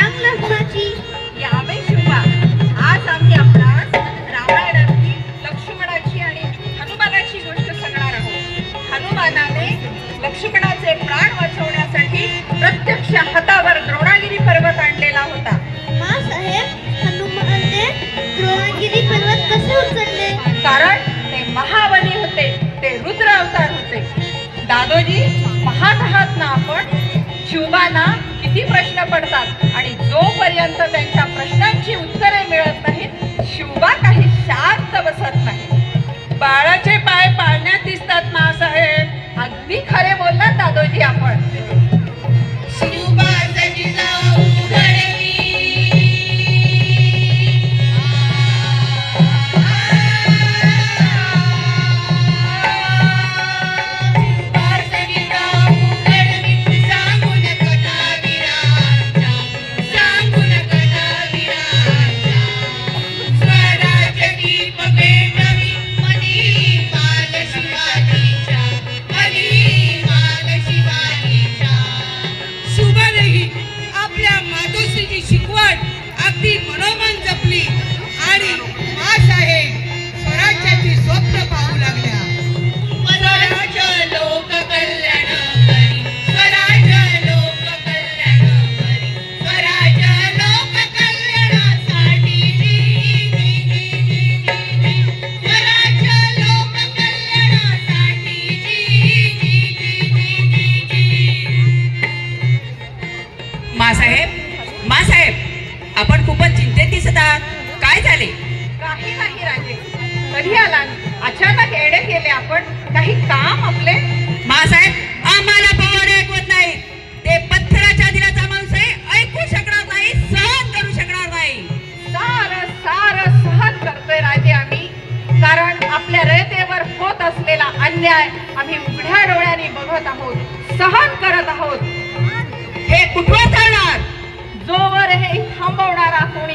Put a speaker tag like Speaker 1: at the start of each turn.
Speaker 1: सांग लक्ष्मणाची.
Speaker 2: यावे शिवा, आज आम्ही आपणास रामायणातली लक्ष्मणाची आणि हनुमानाची गोष्ट सांगणार आहोत. हनुमानाने लक्ष्मणाचे प्राण वाचवण्यासाठी प्रत्यक्ष हातावर द्रोणागिरी पर्वत आणलेला होता.
Speaker 1: मासाहेब, हनुमानने द्रोणागिरी पर्वत कसे उचलले?
Speaker 2: कारण ते महाबली होते, ते रुद्र अवतार होते. दादोजी, पाहत आहात ना आपण शिवबांना किती प्रश्न पडतात आणि जोपर्यंत त्यांच्या प्रश्नांची उत्तरे मिळत नाहीत शिवबा काही शांत बसत नाही.
Speaker 3: बाळाचे पाय पाळण्यात दिसतात मासाहेब.
Speaker 2: अगदी खरे बोललात दादोजी आपण.
Speaker 3: आपण खूपच चिंतेत दिसत आहात. काय झाले?
Speaker 2: काही नाही राजे. कधी आला? अचानक येडे केले आपण. काही काम आपले?
Speaker 3: मासाहेब, आम्हाला पवार ऐकवत नाही. ते पत्थराच्या दिलाचा माणूस आहे, ऐकू शकणार नाही, सहन करू शकणार नाही.
Speaker 2: सार सहन करतोय राजे आम्ही. कारण आपल्या रयतेवर होत असलेला अन्याय आम्ही उघड्या डोळ्यांनी बघत आहोत, सहन करत आहोत.
Speaker 3: हे कुठवर चालणार?
Speaker 2: जोवर हे थांबवणारा कोणी